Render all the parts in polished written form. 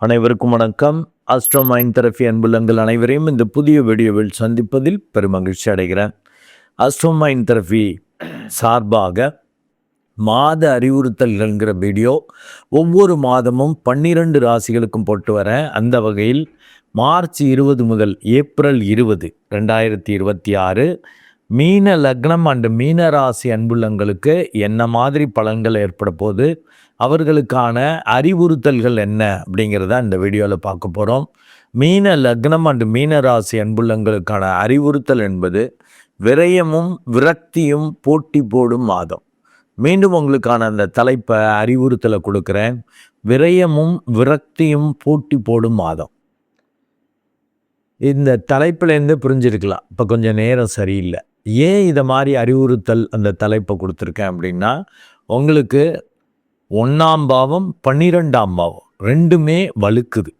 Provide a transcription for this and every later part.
அனைவருக்கும் வணக்கம். Astro mind therapy அன்புள்ளங்கள் அனைவரையும் இந்த புதிய வீடியோவில் சந்திப்பதில் பெருமகிழ்ச்சி அடைகிறேன். ஆஸ்ட்ரோ மைண்ட் தெரபி சார்பாக மாத அறிவுறுத்தல்கள்ங்கிற வீடியோ ஒவ்வொரு மாதமும் 12 ராசிகளுக்கும் போட்டு வரேன். அந்த வகையில் மார்ச் 20 முதல் ஏப்ரல் 20, 2026 மீன லக்னம் அண்டு மீன ராசி அன்புள்ளங்களுக்கு என்ன மாதிரி பலன்கள் ஏற்பட போது, அவர்களுக்கான அறிவுறுத்தல்கள் என்ன அப்படிங்கிறத இந்த வீடியோவில் பார்க்க போகிறோம். மீன லக்னம் அண்டு மீன ராசி அன்புள்ளங்களுக்கான அறிவுறுத்தல் என்பது விரயமும் விரக்தியும் போட்டி போடும் மாதம். மீண்டும் உங்களுக்கான அந்த தலைப்பை அறிவுறுத்தலை கொடுக்குறேன். விரயமும் விரக்தியும் போட்டி போடும் மாதம். இந்த தலைப்பிலேருந்து புரிஞ்சிருக்கலாம், இப்போ கொஞ்சம் நேரம் சரியில்லை. ஏன் இதை மாதிரி அறிவுறுத்தல் அந்த தலைப்பை கொடுத்துருக்கேன் அப்படின்னா, உங்களுக்கு 1ஆம் பாவம் 12ஆம் பாவம் ரெண்டுமே வலுக்குது.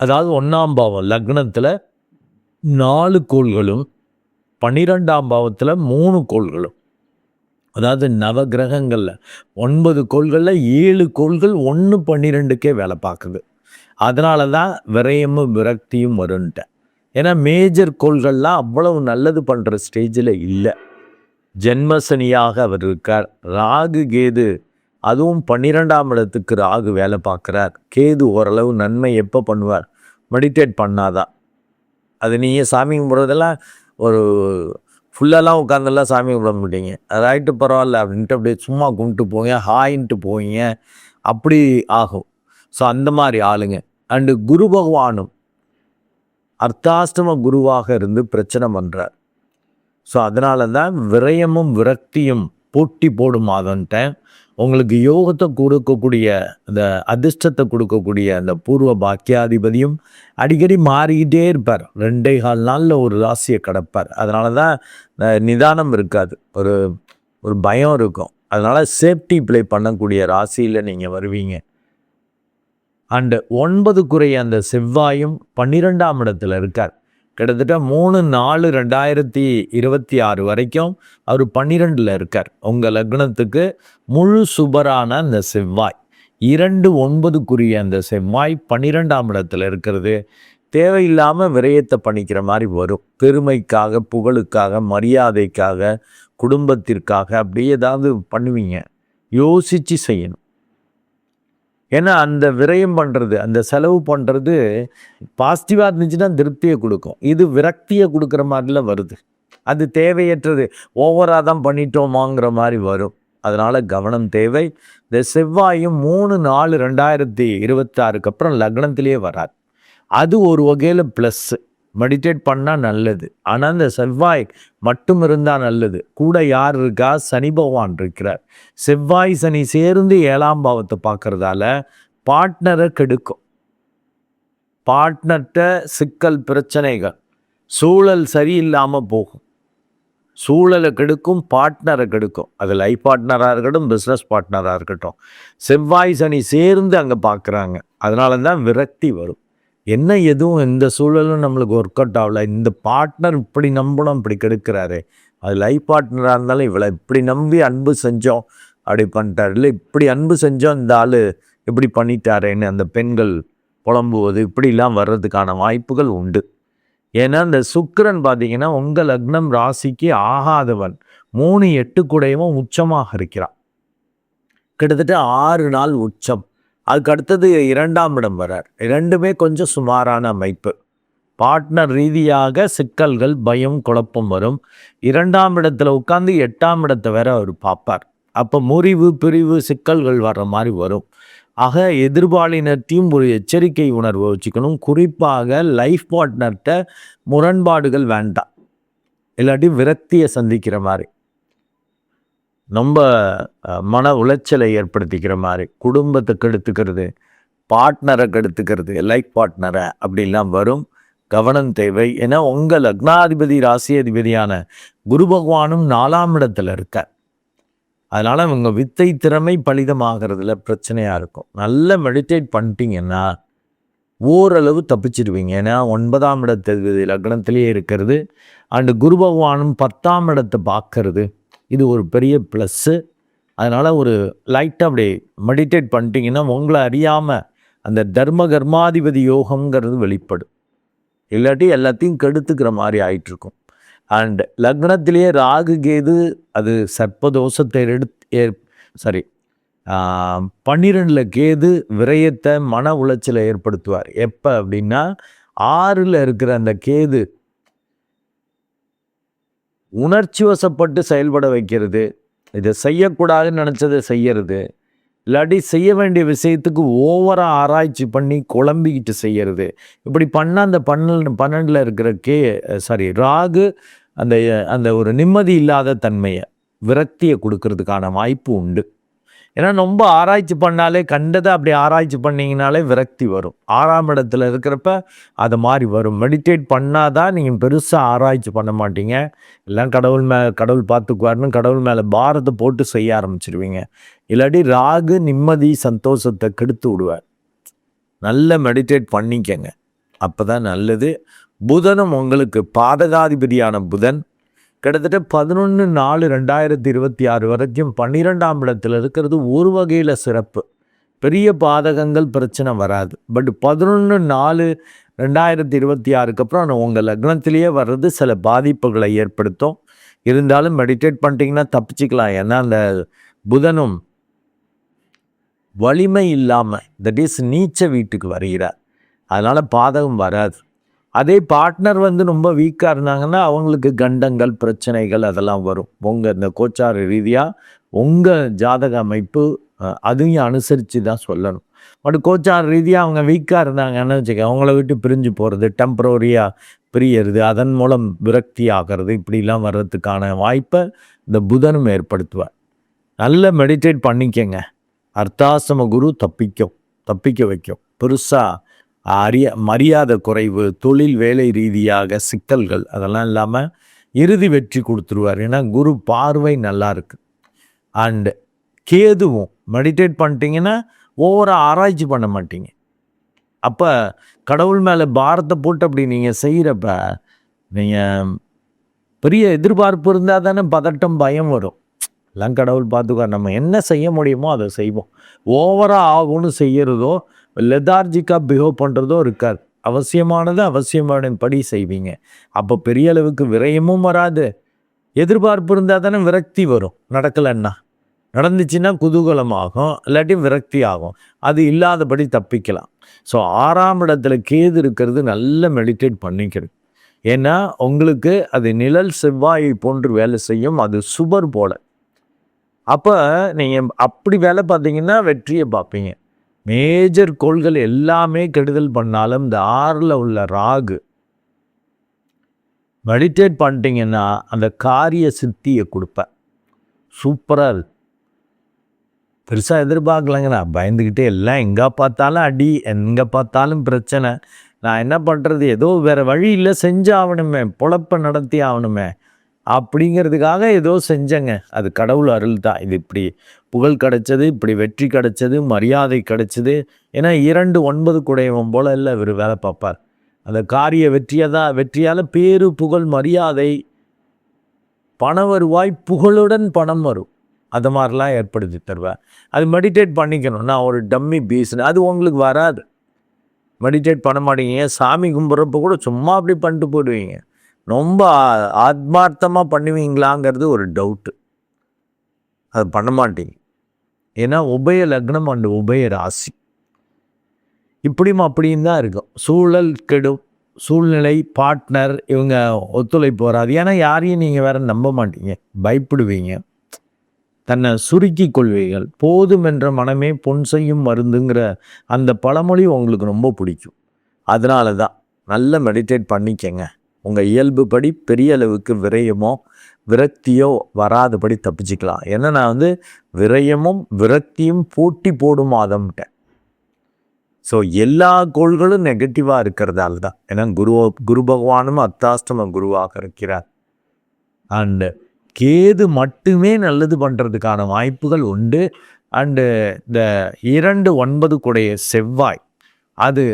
அதாவது 1ஆம் பாவம் லக்னத்தில் 4 கோள்களும் 12ஆம் பாவத்தில் 3 கோள்களும், அதாவது நவகிரகங்களில் 9 கோள்களில் 7 கோள்கள் 1-12க்கே வேலை பார்க்குது. அதனால தான் விரயமும் விரக்தியும் வருன்ட்டேன். ஏன்னா மேஜர் கோள்கள்லாம் அவ்வளவு நல்லது பண்ணுற ஸ்டேஜில் இல்லை. ஜென்மசனியாக அவர் இருக்கார். ராகு கேது, அதுவும் 12ஆம் இடத்துக்கு ராகு வேலை பார்க்குறார். கேது ஓரளவு நன்மை எப்போ பண்ணுவார்? மெடிடேட் பண்ணாதான். அது நீங்கள் சாமி கும்பிட்றதெல்லாம் ஒரு ஃபுல்லெல்லாம் உட்காந்துலாம் சாமி கும்பிட மாட்டீங்க. அதாயிட்டு பரவாயில்ல அப்படின்ட்டு அப்படியே சும்மா கும்பிட்டு போங்க, ஹாயின்ட்டு போவீங்க, அப்படி ஆகும். ஸோ அந்த மாதிரி ஆளுங்க. அண்டு குரு பகவானும் அர்த்தாஷ்டம குருவாக இருந்து பிரச்சனை பண்ணுறார். ஸோ அதனால தான் விரயமும் விரக்தியும் போட்டி போடும் மாதன்ட்டேன். உங்களுக்கு யோகத்தை கொடுக்கக்கூடிய அந்த அதிர்ஷ்டத்தை கொடுக்கக்கூடிய அந்த பூர்வ பாக்கியாதிபதியும் அடிக்கடி மாறிக்கிட்டே இருப்பார். 2.25 நாளில் ஒரு ராசியை கடப்பார். அதனால தான் நிதானம் இருக்காது, ஒரு பயம் இருக்கும். அதனால் சேஃப்டி ப்ளே பண்ணக்கூடிய ராசியில் நீங்கள் வருவீங்க. அண்டு 9 அந்த செவ்வாயும் 12ஆம் இடத்துல இருக்கார். கிட்டத்தட்ட 3-4-2026 வரைக்கும் அவர் 12ல் இருக்கார். உங்கள் லக்னத்துக்கு முழு சுபரான அந்த செவ்வாய் 2-9 அந்த செவ்வாய் 12ஆம் இடத்துல இருக்கிறது தேவையில்லாமல் விரயத்தை பண்ணிக்கிற மாதிரி வரும். பெருமைக்காக, புகழுக்காக, மரியாதைக்காக, குடும்பத்திற்காக அப்படி ஏதாவது பண்ணுவீங்க. யோசித்து செய்யணும். ஏன்னா அந்த விரயம் பண்ணுறது, அந்த செலவு பண்ணுறது பாசிட்டிவாக இருந்துச்சுன்னா திருப்தியை கொடுக்கும். இது விரக்தியை கொடுக்குற மாதிரிலாம் வருது. அது தேவையற்றது, ஓவராக தான் பண்ணிட்டோமாங்கிற மாதிரி வரும். அதனால் கவனம் தேவை. இந்த செவ்வாயும் 3-4-2026 அப்புறம் லக்னத்திலேயே வராது. அது ஒரு வகையில் ப்ளஸ்ஸு. மெடிடேட் பண்ணால் நல்லது. ஆனால் அந்த செவ்வாய் மட்டும் இருந்தால் நல்லது. கூட யார் இருக்கா? சனி பகவான் இருக்கிறார். செவ்வாய் சனி சேர்ந்து 7ஆம் பாவத்தை பார்க்கறதால பார்ட்னரை கெடுக்கும். பார்ட்னர்கிட்ட சிக்கல், பிரச்சனைகள், சூழல் சரியில்லாமல் போகும். சூழலை கெடுக்கும், பார்ட்னரை கெடுக்கும். அது லைஃப் பார்ட்னராக இருக்கட்டும், பிஸ்னஸ் பார்ட்னராக இருக்கட்டும். செவ்வாய் சனி சேர்ந்து அங்கே பார்க்குறாங்க. அதனால தான் விரக்தி வரும். என்ன எதுவும் எந்த சூழலும் நம்மளுக்கு ஒர்க் அவுட் ஆகல, இந்த பார்ட்னர் இப்படி நம்பணும், இப்படி கெடுக்கிறாரு. அது லைஃப் பார்ட்னராக இருந்தாலும் இவ்வளோ இப்படி நம்பி அன்பு செஞ்சோம், அப்படி பண்ணிட்டார், இல்லை இப்படி அன்பு செஞ்சோம், இந்த ஆள் இப்படி பண்ணிட்டாரேன்னு அந்த பெண்கள் புலம்புவது, இப்படிலாம் வர்றதுக்கான வாய்ப்புகள் உண்டு. ஏன்னா இந்த சுக்கிரன் பார்த்தீங்கன்னா உங்கள் லக்னம் ராசிக்கு ஆகாதவன் 3-8 கூடவும் உச்சமாக இருக்கிறான். கிட்டத்தட்ட 6 நாள் உச்சம். அதுக்கு அடுத்தது 2ஆம் இடம் வரார். ரெண்டுமே கொஞ்சம் சுமாரான அமைப்பு. பார்ட்னர் ரீதியாக சிக்கல்கள், பயம், குழப்பம் வரும். 2ஆம் இடத்துல உட்காந்து 8ஆம் இடத்தை வேற அவர் பார்ப்பார். அப்போ முறிவு, பிரிவு, சிக்கல்கள் வர்ற மாதிரி வரும். ஆக எதிர்பாலினத்தையும் ஒரு எச்சரிக்கை உணர்வை வச்சுக்கணும். குறிப்பாக லைஃப் பார்ட்னர்கிட்ட முரண்பாடுகள் வேண்டாம், இல்லாட்டி விரக்தியை சந்திக்கிற மாதிரி, ரொம்ப மன உளைச்சலை ஏற்படுத்திக்கிற மாதிரி, குடும்பத்தை கெடுத்துக்கிறது, பார்ட்னரை கெடுத்துக்கிறது, லைஃப் பார்ட்னரை அப்படிலாம் வரும். கவனம் தேவை. ஏன்னா உங்கள் லக்னாதிபதி ராசி அதிபதியான குரு பகவானும் 4ஆம் இடத்துல இருக்கார். அதனால் உங்க வித்தை திறமை பலிதமாகிறதுல பிரச்சனையாக இருக்கும். நல்ல மெடிடேட் பண்ணிட்டீங்கன்னா ஓரளவு தப்பிச்சிடுவீங்க. ஏன்னா 9ஆம் இடத்து லக்னத்திலேயே இருக்கிறது. அண்டு குரு பகவானும் 10ஆம் இடத்தை பார்க்கறது, இது ஒரு பெரிய ப்ளஸ்ஸு. அதனால் ஒரு லைட்டாக அப்படி மெடிடேட் பண்ணிட்டீங்கன்னா உங்களை அறியாமல் அந்த தர்ம கர்மாதிபதி யோகம்ங்கிறது வெளிப்படும். இல்லாட்டி எல்லாத்தையும் கெடுத்துக்கிற மாதிரி ஆயிட்டுருக்கும். அண்ட் லக்னத்திலேயே ராகு கேது அது சர்ப்பதோஷத்தை சரி 12 கேது விரயத்தை மன உளைச்சலை ஏற்படுத்துவார். எப்போ அப்படின்னா 6ல் இருக்கிற அந்த கேது உணர்ச்சி வசப்பட்டு செயல்பட வைக்கிறது, இதை செய்யக்கூடாதுன்னு நினச்சதை செய்யறது, இல்லாட்டி செய்ய வேண்டிய விஷயத்துக்கு ஓவராக ஆராய்ச்சி பண்ணி குழம்பிக்கிட்டு செய்யறது. இப்படி பண்ணால் அந்த 12ல் இருக்கிற ராகு அந்த அந்த ஒரு நிம்மதி இல்லாத தன்மையை விரக்தியை கொடுக்கறதுக்கான வாய்ப்பு உண்டு. ஏன்னா ரொம்ப ஆராய்ச்சி பண்ணாலே கண்டதை அப்படி ஆராய்ச்சி பண்ணிங்கனாலே விரக்தி வரும். 6ஆம் இடத்துல இருக்கிறப்ப அது மாதிரி வரும். மெடிடேட் பண்ணாதான் நீங்கள் பெருசாக ஆராய்ச்சி பண்ண மாட்டீங்க. எல்லாம் கடவுள் பார்த்துக்குவாருன்னு கடவுள் மேலே பாரத்தை போட்டு செய்ய ஆரம்பிச்சிருவீங்க. இல்லாட்டி ராகு நிம்மதி சந்தோஷத்தை கெடுத்து விடுவார். நல்ல மெடிடேட் பண்ணிக்கங்க, அப்போ தான் நல்லது. புதனும் உங்களுக்கு பாதகாதிபதியான புதன் கிட்டத்தட்ட 11/4/2026 வரைக்கும் 12ஆம் இடத்துல இருக்கிறது ஒரு வகையில் சிறப்பு. பெரிய பாதகங்கள் பிரச்சனை வராது. பட் 11/4/2026 அப்புறம் உங்கள் லக்னத்திலேயே வர்றது சில பாதிப்புகளை ஏற்படுத்தும். இருந்தாலும் மெடிடேட் பண்ணிட்டீங்கன்னா தப்பிச்சிக்கலாம். ஏன்னா அந்த புதனும் வலிமை இல்லாமல் தட் இஸ் நீச்ச வீட்டுக்கு வருகிறார். அதனால் பாதகம் வராது. அதே பார்ட்னர் ரொம்ப வீக்காக இருந்தாங்கன்னா அவங்களுக்கு கண்டங்கள் பிரச்சனைகள் அதெல்லாம் வரும். உங்கள் இந்த கோச்சார ரீதியாக உங்கள் ஜாதக அமைப்பு அதையும் அனுசரித்து தான் சொல்லணும். பட் கோச்சார ரீதியாக அவங்க வீக்காக இருந்தாங்கன்னு வச்சுக்க, அவங்கள விட்டு பிரிஞ்சு போகிறது, டெம்பரரியாக பிரியறது, அதன் மூலம் விரக்தி ஆகிறது, இப்படிலாம் வர்றதுக்கான வாய்ப்பை இந்த புதனும் ஏற்படுத்துவார். நல்ல மெடிடேட் பண்ணிக்கங்க. அர்த்தாசிரம குரு தப்பிக்க வைக்கும். பெருசாக மரியாதை குறைவு, தொழில் வேலை ரீதியாக சிக்கல்கள் அதெல்லாம் இல்லாமல் இறுதி வெற்றி கொடுத்துருவார். ஏன்னா குரு பார்வை நல்லா இருக்கு. அண்டு கேதுவும் மெடிடேட் பண்ணிட்டீங்கன்னா ஓவராக ஆராய்ச்சி பண்ண மாட்டீங்க. அப்போ கடவுள் மேலே பாரத்தை போட்டு அப்படி நீங்கள் செய்கிறப்ப நீங்கள் பெரிய எதிர்பார்ப்பு இருந்தால் தானே பதட்டம் பயம் வரும். எல்லாம் கடவுள் பார்த்துக்குவார். நம்ம என்ன செய்ய முடியுமோ அதை செய்வோம். ஓவராக ஆகும்னு செய்கிறதோ லெதார்ஜிக்காக பிஹேவ் பண்ணுறதோ இருக்காது. அவசியமான படி செய்வீங்க. அப்போ பெரிய அளவுக்கு விரயமும் வராது. எதிர்பார்ப்பு இருந்தால் தானே விரக்தி வரும். நடக்கலைன்னா, நடந்துச்சுன்னா குதூகலமாகும், இல்லாட்டி விரக்தி ஆகும். அது இல்லாதபடி தப்பிக்கலாம். ஸோ 6ஆம் இடத்துல கேது இருக்கிறது நல்ல மெடிடேட் பண்ணிக்கிறது. ஏன்னா உங்களுக்கு அது நிழல் செவ்வாயை போன்று வேலை செய்யும். அது சுபர் போல. அப்போ நீங்கள் அப்படி வேலை பார்த்தீங்கன்னா வெற்றியை பார்ப்பீங்க. மேஜர் கோள்கள் எல்லாமே கெடுதல் பண்ணாலும் இந்த 6ல் உள்ள ராகு மெடிடேட் பண்ணிட்டீங்கன்னா அந்த காரிய சித்தியை கொடுப்பேன். சூப்பராக இருக்கு. பெருசாக எதிர்பார்க்கலங்க. நான் பயந்துக்கிட்டே எல்லாம் எங்கே பார்த்தாலும் அடி, எங்கே பார்த்தாலும் பிரச்சனை, நான் என்ன பண்ணுறது, ஏதோ வேறு வழி இல்லை, செஞ்சாகணுமே, பொழப்பை நடத்தி ஆகணுமே அப்படிங்கிறதுக்காக ஏதோ செஞ்சங்க. அது கடவுள் அருள் தான். இது இப்படி புகழ் கிடைச்சது, இப்படி வெற்றி கிடைச்சது, மரியாதை கிடைச்சது. ஏன்னா 2/9 குடையவன் போல இல்லை இவர் வேலை பார்ப்பார். அந்த காரிய வெற்றியால் பேரு புகழ் மரியாதை பண வருவாய், புகழுடன் பணம் வரும். அது மாதிரிலாம் ஏற்படுத்தி தருவேன். அது மெடிடேட் பண்ணிக்கணும். நான் ஒரு டம்மி பீஸ்னு அது உங்களுக்கு வராது. மெடிடேட் பண்ண மாட்டீங்க. சாமி கும்பிட்றப்ப கூட சும்மா அப்படி பண்ணிட்டு போயிடுவீங்க. ரொம்ப ஆத்மார்த்தமாக பண்ணுவீங்களாங்கிறது ஒரு டவுட்டு. அது பண்ண மாட்டீங்க. ஏன்னா உபய லக்னம் அண்டு உபய ராசி இப்படியும் அப்படின்னு தான் இருக்கும். சூழல் கெடும், சூழ்நிலை, பார்ட்னர் இவங்க ஒத்துழைப்பு வராது. ஏன்னா யாரையும் நீங்கள் வேற நம்ப மாட்டீங்க, பயப்படுவீங்க, தன்னை சுருக்கி கொள்வீர்கள். போதும் என்ற மனமே பொன் செய்யும் மருந்துங்கிற அந்த பழமொழி உங்களுக்கு ரொம்ப பிடிக்கும். அதனால தான் நல்ல மெடிடேட் பண்ணிக்கங்க. உங்கள் இயல்புப்படி பெரிய அளவுக்கு விரயமோ விரக்தியோ வராதபடி தப்பிச்சுக்கலாம். ஏன்னா நான் விரயமும் விரக்தியும் போட்டி போடும் மாதம்ட்டேன். ஸோ எல்லா கோள்களும் நெகட்டிவாக இருக்கிறதால தான். ஏன்னா குரு பகவானும் அர்த்தாஷ்டம குருவாக இருக்கிறார். அண்டு கேது மட்டுமே நல்லது பண்ணுறதுக்கான வாய்ப்புகள் உண்டு. அண்டு இந்த 2/9 குடைய செவ்வாய் அது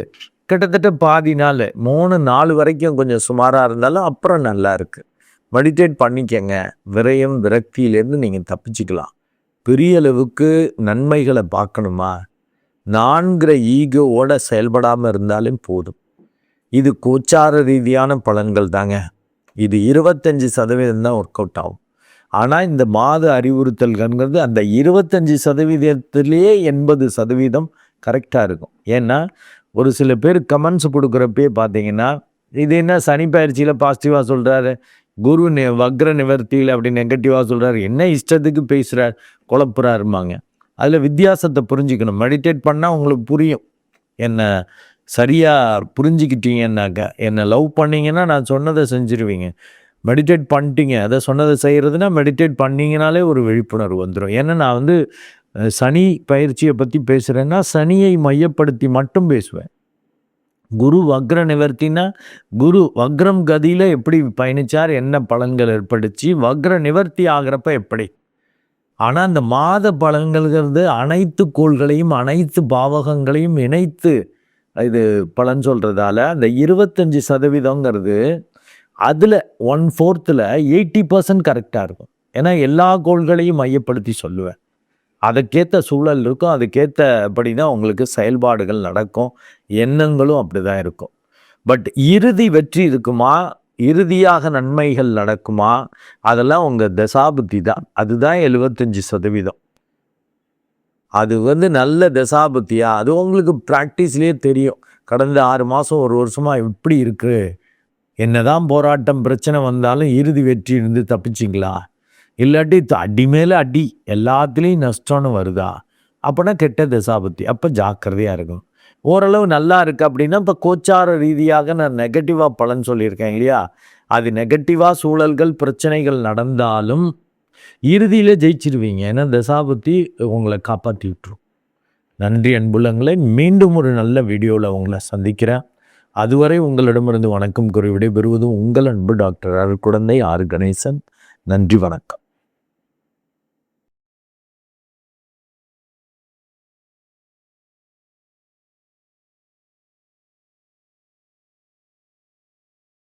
கிட்டத்தட்ட பாதி நாள் 3-4 வரைக்கும் கொஞ்சம் சுமாராக இருந்தாலும் அப்புறம் நல்லா இருக்குது. மெடிடேட் பண்ணிக்கங்க. விரயம் விரக்தியிலேருந்து நீங்கள் தப்பிச்சுக்கலாம். பெரிய அளவுக்கு நன்மைகளை பார்க்கணுமா, நான்கிற ஈகோவோட செயல்படாமல் இருந்தாலும் போதும். இது கோச்சார ரீதியான பலன்கள் தாங்க. இது 25% தான் ஒர்க் அவுட் ஆகும். ஆனால் இந்த மாத அறிவுறுத்தல்கள்ங்கிறது அந்த 25%லேயே 80% கரெக்டாக இருக்கும். ஏன்னா ஒரு சில பேர் கமெண்ட்ஸ் கொடுக்குறப்பே பார்த்தீங்கன்னா, இது என்ன சனி பயிற்சியில் பாசிட்டிவாக சொல்கிறாரு, குரு வக்ர நிவர்த்தியில் அப்படி நெகட்டிவாக சொல்கிறாரு, என்ன இஷ்டத்துக்கு பேசுகிறார், குழப்புறாருமாங்க. அதில் வித்தியாசத்தை புரிஞ்சுக்கணும். மெடிடேட் பண்ணால் உங்களுக்கு புரியும். என்னை சரியாக புரிஞ்சுக்கிட்டீங்கன்னாக்கா, என்னை லவ் பண்ணிங்கன்னா நான் சொன்னதை செஞ்சுருவீங்க. மெடிடேட் பண்ணிட்டீங்க, அதை சொன்னதை செய்கிறதுனா மெடிடேட் பண்ணிங்கனாலே ஒரு விழிப்புணர்வு வந்துடும். ஏன்னா நான் சனி பயிற்சியை பற்றி பேசுகிறேன்னா சனியை மையப்படுத்தி மட்டும் பேசுவேன். குரு வக்ர நிவர்த்தினா குரு வக்ரம் கதியில் எப்படி பயணித்தார், என்ன பலன்கள் ஏற்படுச்சு, வக்ர நிவர்த்தி ஆகிறப்ப எப்படி. ஆனால் அந்த மாத பலன்கள்ங்கிறது அனைத்து கோள்களையும் அனைத்து பாவகங்களையும் இணைத்து இது பலன் சொல்கிறதால அந்த 25%ங்கிறது அதில் 1/4 80% கரெக்டாக இருக்கும். ஏன்னா எல்லா கோள்களையும் மையப்படுத்தி சொல்லுவேன். அதுக்கேற்ற சூழல் இருக்கும், அதுக்கேற்றபடி தான் உங்களுக்கு செயல்பாடுகள் நடக்கும், எண்ணங்களும் அப்படி தான் இருக்கும். பட் இறுதி வெற்றி இருக்குமா, இறுதியாக நன்மைகள் நடக்குமா, அதெல்லாம் உங்கள் தசாபுத்தி தான். அதுதான் 75%. அது நல்ல தசாபுத்தியா, அது உங்களுக்கு ப்ராக்டிஸ்லேயே தெரியும். கடந்த 6 மாதம் 1 வருஷமாக இப்படி இருக்குது, என்னதான் போராட்டம் பிரச்சனை வந்தாலும் இறுதி வெற்றி இருந்து தப்பிச்சிங்களா, இல்லாட்டி அடி மேலே அடி எல்லாத்துலேயும் நஷ்டம்னு வருதா, அப்போனா கெட்ட தசாபுத்தி. அப்போ ஜாக்கிரதையாக இருக்கும். ஓரளவு நல்லா இருக்குது அப்படின்னா இப்போ கோச்சார ரீதியாக நான் நெகட்டிவாக பலன் சொல்லியிருக்கேன் இல்லையா, அது நெகட்டிவாக சூழல்கள் பிரச்சனைகள் நடந்தாலும் இறுதியில் ஜெயிச்சிருவீங்க. ஏன்னா தசாபுத்தி உங்களை காப்பாற்றி விட்டுரும். நன்றி அன்புள்ளங்களே, மீண்டும் ஒரு நல்ல வீடியோவில் உங்களை சந்திக்கிறேன். அதுவரை உங்களிடமிருந்து வணக்கம் கூறி விடைபெறுவதும் உங்கள் அன்பு டாக்டர் அருட்குழந்தை ஆர். கணேசன். நன்றி, வணக்கம்.